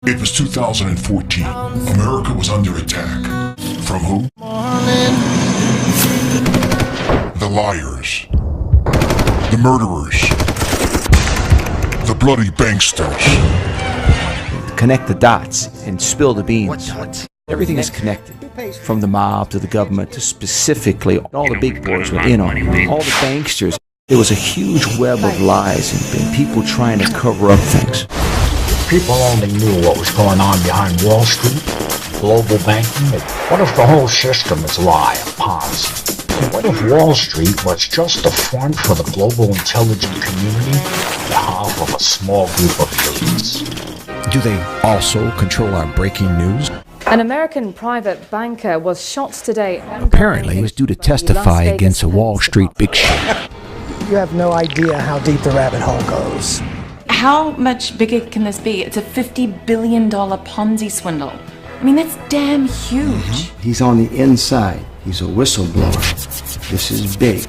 It was 2014. America was under attack. From who? The liars. The murderers. The bloody banksters. Connect the dots and spill the beans. Everything is connected. From the mob to the government to specifically all the big boys were in on it. All the banksters. There was a huge web of lies and people trying to cover up things. People only knew what was going on behind Wall Street, global banking. What if the whole system is a lie, a Ponzi? What if Wall Street was just a front for the global intelligent community on behalf of a small group of elites? Do they also control our breaking news? An American private banker was shot today. Apparently, he was due to testify against a Wall Street big shot. You have no idea how deep the rabbit hole goes. How much bigger can this be? It's a $50 billion Ponzi swindle. I mean, that's damn huge. He's on the inside. He's a whistleblower. This is big.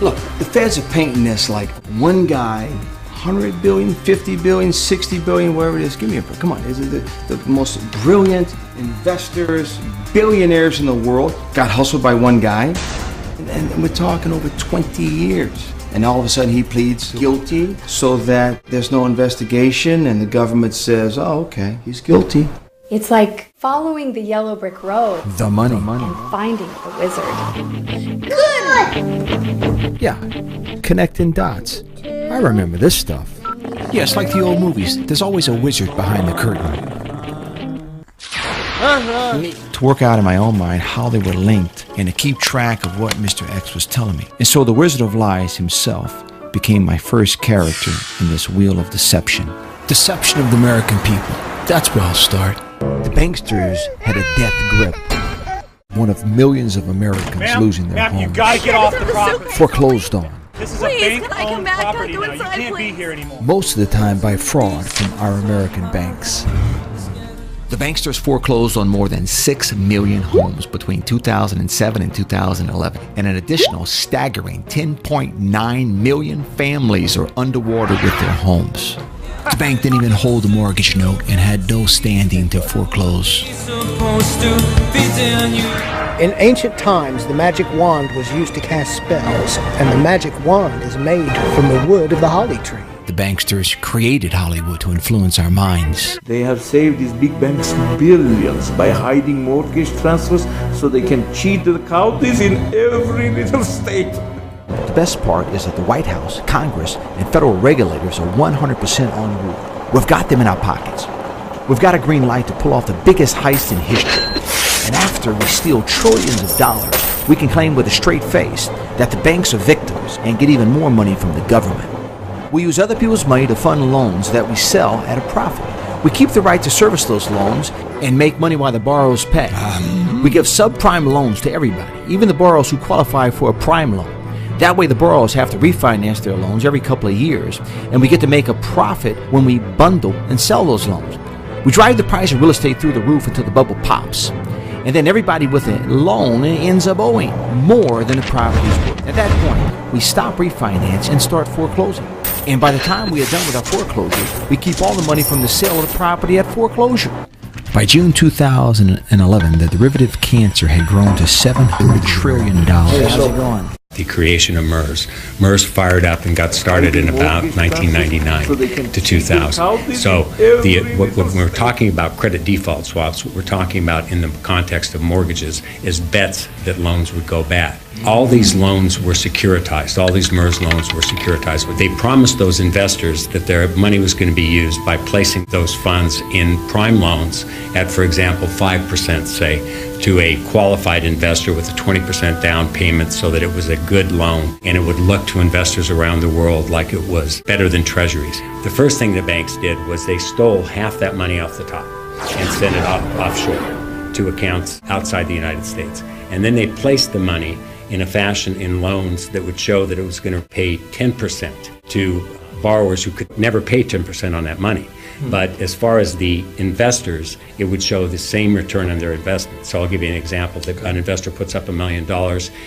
Look, the feds are painting this like one guy, 100 billion, 50 billion, 60 billion, wherever it is. Give me a break. Come on. This is the most brilliant investors, billionaires in the world got hustled by one guy. And we're talking over 20 years. And all of a sudden he pleads guilty so that there's no investigation and the government says, oh, okay, he's guilty. It's like following the yellow brick road. The money. And finding the wizard. Good! Yeah, connecting dots. I remember this stuff. Yeah, it's like the old movies. There's always a wizard behind the curtain. To work out in my own mind how they were linked and to keep track of what Mr. X was telling me. And so the Wizard of Lies himself became my first character in this wheel of deception. Deception of the American people. That's where I'll start. The banksters had a death grip. One of millions of Americans losing their homes. You gotta get off the property. Foreclosed on. This is a bank-owned property now. You can't be here anymore. Most of the time by fraud from our American banks. The banksters foreclosed on more than 6 million homes between 2007 and 2011, and an additional staggering 10.9 million families are underwater with their homes. The bank didn't even hold a mortgage note and had no standing to foreclose. In ancient times, the magic wand was used to cast spells, and the magic wand is made from the wood of the holly tree. The banksters created Hollywood to influence our minds. They have saved these big banks billions by hiding mortgage transfers so they can cheat the counties in every little state. The best part is that the White House, Congress, and federal regulators are 100% on board. We've got them in our pockets. We've got a green light to pull off the biggest heist in history. And after we steal trillions of dollars, we can claim with a straight face that the banks are victims and get even more money from the government. We use other people's money to fund loans that we sell at a profit. We keep the right to service those loans and make money while the borrowers pay. We give subprime loans to everybody, even the borrowers who qualify for a prime loan. That way the borrowers have to refinance their loans every couple of years, and we get to make a profit when we bundle and sell those loans. We drive the price of real estate through the roof until the bubble pops. And then everybody with a loan ends up owing more than the property's worth. At that point, we stop refinance and start foreclosing. And by the time we are done with our foreclosures, we keep all the money from the sale of the property at foreclosure. By June 2011, the derivative cancer had grown to $700 trillion. How's it going? The creation of MERS. MERS fired up and got started in about 1999 to 2000. So when we're talking about credit default swaps, what we're talking about in the context of mortgages is bets that loans would go bad. All these loans were securitized. All these MERS loans were securitized. They promised those investors that their money was going to be used by placing those funds in prime loans at, for example, 5%, say, to a qualified investor with a 20% down payment so that it was a good loan and it would look to investors around the world like it was better than treasuries. The first thing the banks did was they stole half that money off the top and sent it offshore to accounts outside the United States. And then they placed the money in a fashion in loans that would show that it was going to pay 10% to borrowers who could never pay 10% on that money. But as far as the investors, it would show the same return on their investment. So I'll give you an example. An investor puts up $1 million.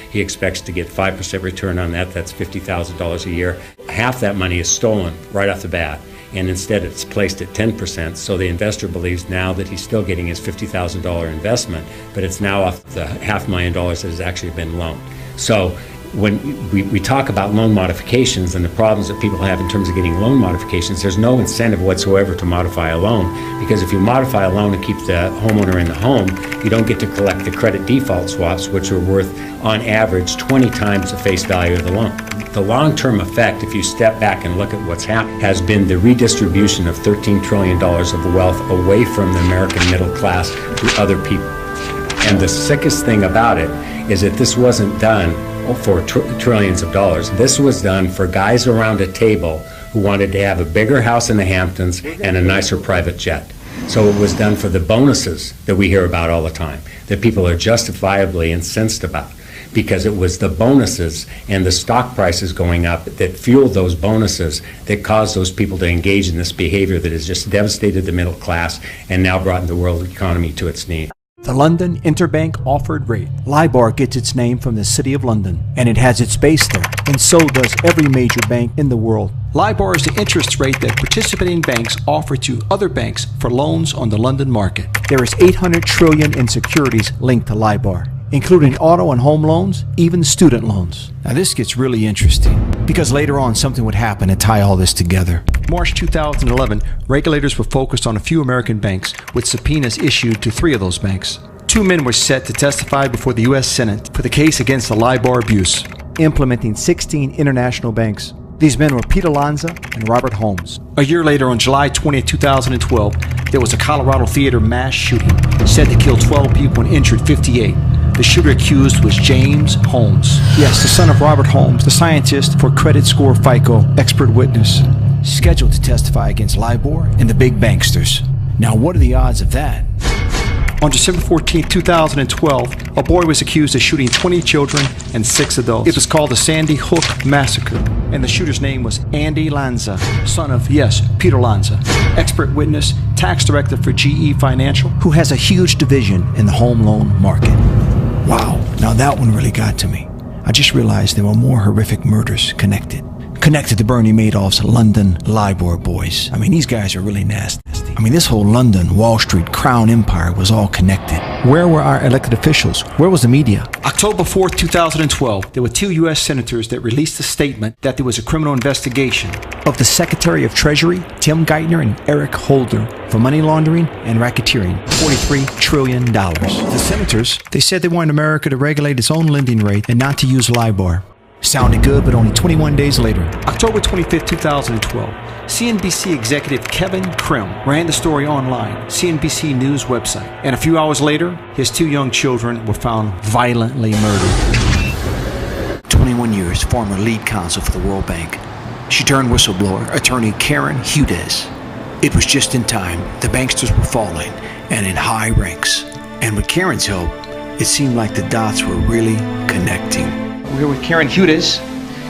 He expects to get 5% return on that. That's $50,000 a year. Half that money is stolen right off the bat. and instead it's placed at 10%. So the investor believes now that he's still getting his $50,000 investment, but it's now off the $500,000 that has actually been loaned. So when we talk about loan modifications and the problems that people have in terms of getting loan modifications, there's no incentive whatsoever to modify a loan, because if you modify a loan and keep the homeowner in the home, you don't get to collect the credit default swaps, which are worth on average 20 times the face value of the loan. The long-term effect, if you step back and look at what's happened, has been the redistribution of $13 trillion of wealth away from the American middle class to other people. And the sickest thing about it is that this wasn't done for trillions of dollars. This was done for guys around a table who wanted to have a bigger house in the Hamptons and a nicer private jet. So it was done for the bonuses that we hear about all the time, that people are justifiably incensed about, because it was the bonuses and the stock prices going up that fueled those bonuses that caused those people to engage in this behavior that has just devastated the middle class and now brought the world economy to its knees. The London Interbank Offered Rate. LIBOR gets its name from the city of London, and it has its base there, and so does every major bank in the world. LIBOR is the interest rate that participating banks offer to other banks for loans on the London market. There is $800 trillion in securities linked to LIBOR, including auto and home loans, even student loans. Now this gets really interesting, because later on something would happen to tie all this together. March 2011, regulators were focused on a few American banks, with subpoenas issued to 3 of those banks. 2 men were set to testify before the U.S. Senate for the case against the LIBOR abuse, implementing 16 international banks. These men were Peter Lanza and Robert Holmes. A year later, on July 20, 2012, there was a Colorado theater mass shooting, said to kill 12 people and injured 58. The shooter accused was James Holmes. Yes, the son of Robert Holmes, the scientist for credit score FICO, expert witness, scheduled to testify against LIBOR and the big banksters. Now, what are the odds of that? On December 14, 2012, a boy was accused of shooting 20 children and 6 adults. It was called the Sandy Hook Massacre, and the shooter's name was Andy Lanza, son of, yes, Peter Lanza, expert witness, tax director for GE Financial, who has a huge division in the home loan market. Wow, now that one really got to me. I just realized there were more horrific murders connected to Bernie Madoff's London LIBOR boys. I mean, these guys are really nasty. I mean, this whole London, Wall Street, Crown Empire was all connected. Where were our elected officials? Where was the media? October 4th, 2012, there were 2 U.S. senators that released a statement that there was a criminal investigation of the Secretary of Treasury, Tim Geithner, and Eric Holder for money laundering and racketeering, $43 trillion. The senators, they said they wanted America to regulate its own lending rate and not to use LIBOR. Sounded good, but only 21 days later, October 25, 2012, CNBC executive Kevin Krim ran the story online, CNBC News website, and a few hours later, his 2 young children were found violently murdered. 21 years, former lead counsel for the World Bank. She turned whistleblower, attorney Karen Hudes. It was just in time. The banksters were falling, and in high ranks. And with Karen's help, it seemed like the dots were really connecting. We're here with Karen Hudes.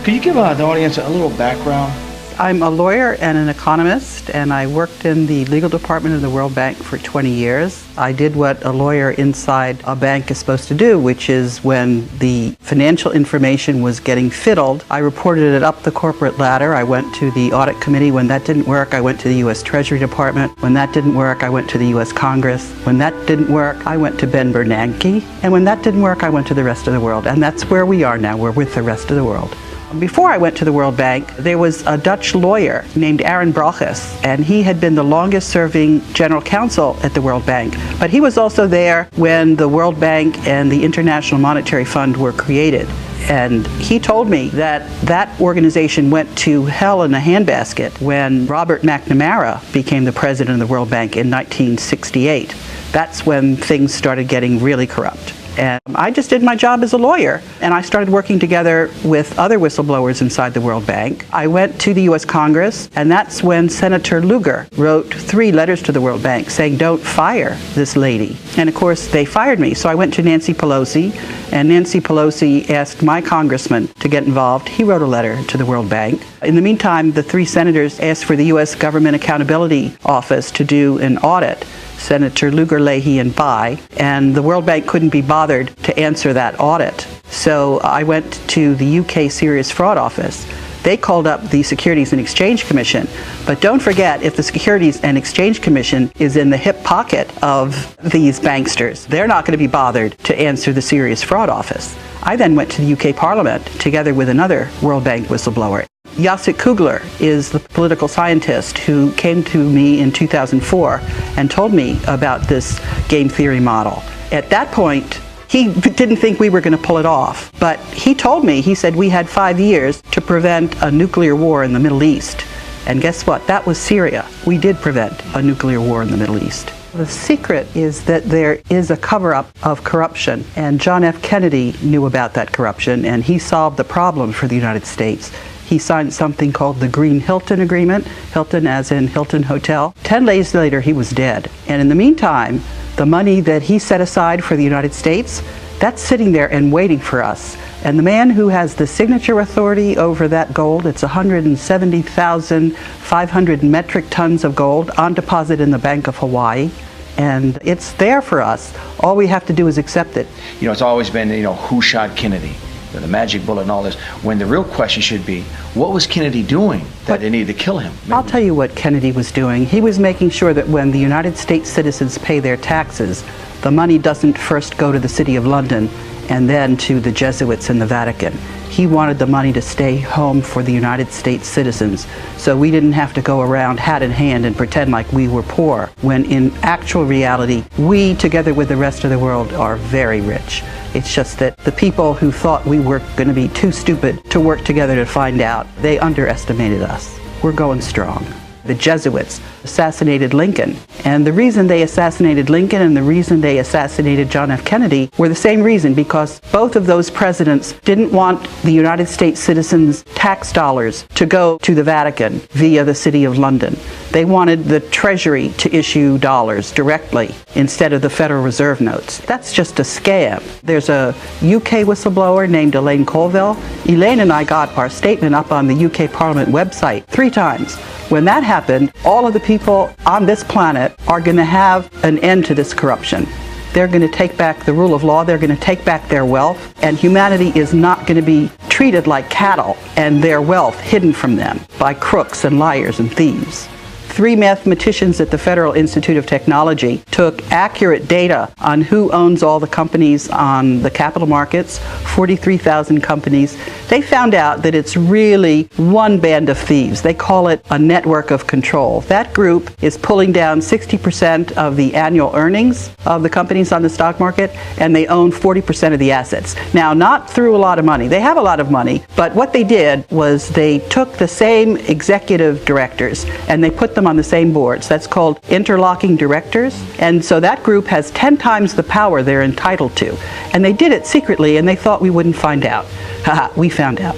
Could you give the audience a little background? I'm a lawyer and an economist, and I worked in the legal department of the World Bank for 20 years. I did what a lawyer inside a bank is supposed to do, which is when the financial information was getting fiddled, I reported it up the corporate ladder. I went to the audit committee. When that didn't work, I went to the U.S. Treasury Department. When that didn't work, I went to the U.S. Congress. When that didn't work, I went to Ben Bernanke. And when that didn't work, I went to the rest of the world. And that's where we are now. We're with the rest of the world. Before I went to the World Bank, there was a Dutch lawyer named Aaron Brochus, and he had been the longest-serving general counsel at the World Bank. But he was also there when the World Bank and the International Monetary Fund were created. And he told me that that organization went to hell in a handbasket when Robert McNamara became the president of the World Bank in 1968. That's when things started getting really corrupt. And I just did my job as a lawyer, and I started working together with other whistleblowers inside the World Bank. I went to the U.S. Congress, and that's when Senator Lugar wrote 3 letters to the World Bank saying, don't fire this lady. And of course, they fired me. So I went to Nancy Pelosi, and Nancy Pelosi asked my congressman to get involved. He wrote a letter to the World Bank. In the meantime, the 3 senators asked for the U.S. Government Accountability Office to do an audit. Senator Lugar, Leahy, and Bai, and the World Bank couldn't be bothered to answer that audit. So I went to the UK Serious Fraud Office They called up the Securities and Exchange Commission. But don't forget, if the Securities and Exchange Commission is in the hip pocket of these banksters, they're not going to be bothered to answer the Serious Fraud Office. I then went to the UK Parliament together with another World Bank whistleblower. Jacek Kugler is the political scientist who came to me in 2004 and told me about this game theory model. At that point, he didn't think we were going to pull it off, but he told me, he said we had 5 years to prevent a nuclear war in the Middle East. And guess what? That was Syria. We did prevent a nuclear war in the Middle East. The secret is that there is a cover-up of corruption, and John F. Kennedy knew about that corruption, and he solved the problem for the United States. He signed something called the Green Hilton Agreement, Hilton as in Hilton Hotel. 10 days later, he was dead. And in the meantime, the money that he set aside for the United States, that's sitting there and waiting for us. And the man who has the signature authority over that gold, it's 170,500 metric tons of gold on deposit in the Bank of Hawaii. And it's there for us. All we have to do is accept it. You know, it's always been, who shot Kennedy? The magic bullet and all this, when the real question should be, what was Kennedy doing that they needed to kill him? I'll tell you what Kennedy was doing. He was making sure that when the United States citizens pay their taxes, the money doesn't first go to the City of London and then to the Jesuits in the Vatican. He wanted the money to stay home for the United States citizens, so we didn't have to go around hat in hand and pretend like we were poor, when in actual reality, we, together with the rest of the world, are very rich. It's just that the people who thought we were going to be too stupid to work together to find out, they underestimated us. We're going strong. The Jesuits assassinated Lincoln, and the reason they assassinated Lincoln and the reason they assassinated John F. Kennedy were the same reason, because both of those presidents didn't want the United States citizens' tax dollars to go to the Vatican via the City of London. They wanted the Treasury to issue dollars directly instead of the Federal Reserve notes. That's just a scam. There's a UK whistleblower named Elaine Colville. Elaine and I got our statement up on the UK Parliament website 3 times. When that happened, all of the people on this planet are going to have an end to this corruption. They're going to take back the rule of law, they're going to take back their wealth, and humanity is not going to be treated like cattle and their wealth hidden from them by crooks and liars and thieves. 3 mathematicians at the Federal Institute of Technology took accurate data on who owns all the companies on the capital markets, 43,000 companies. They found out that it's really one band of thieves. They call it a network of control. That group is pulling down 60% of the annual earnings of the companies on the stock market, and they own 40% of the assets. Now, not through a lot of money. They have a lot of money, but what they did was they took the same executive directors and they put them on the same boards. That's called interlocking directors. And so that group has 10 times the power they're entitled to. And they did it secretly, and they thought we wouldn't find out. Haha, we found out.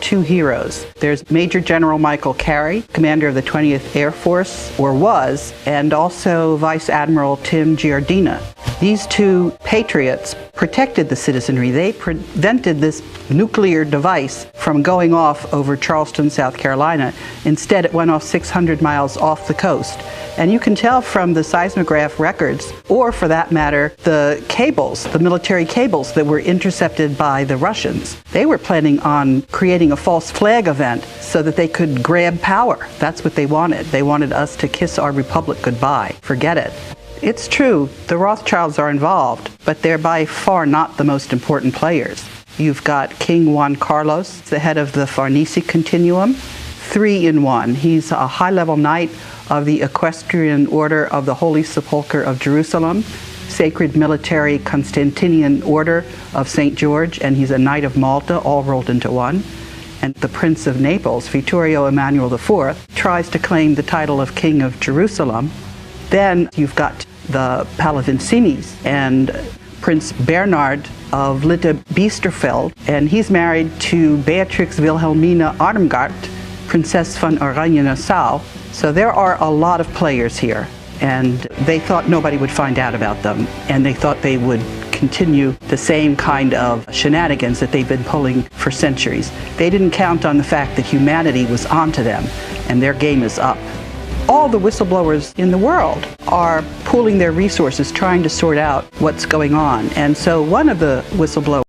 2 heroes. There's Major General Michael Carey, commander of the 20th Air Force, or was, and also Vice Admiral Tim Giardina. These 2 patriots protected the citizenry. They prevented this nuclear device from going off over Charleston, South Carolina. Instead, it went off 600 miles off the coast. And you can tell from the seismograph records, or for that matter, the cables, the military cables that were intercepted by the Russians. They were planning on creating a false flag event so that they could grab power. That's what they wanted. They wanted us to kiss our republic goodbye. Forget it. It's true, the Rothschilds are involved, but they're by far not the most important players. You've got King Juan Carlos, the head of the Farnese Continuum, 3 in 1. He's a high-level knight of the Equestrian Order of the Holy Sepulchre of Jerusalem, Sacred Military Constantinian Order of St. George, and he's a Knight of Malta, all rolled into one. And the Prince of Naples, Vittorio Emanuele IV, tries to claim the title of King of Jerusalem. Then you've got the Pallavicinis and Prince Bernard of Lippe-Biesterfeld, and he's married to Beatrix Wilhelmina Armgard, Princess von Oranien-Nassau. So there are a lot of players here, and they thought nobody would find out about them, and they thought they would continue the same kind of shenanigans that they've been pulling for centuries. They didn't count on the fact that humanity was onto them, and their game is up. All the whistleblowers in the world are pooling their resources trying to sort out what's going on. And so one of the whistleblowers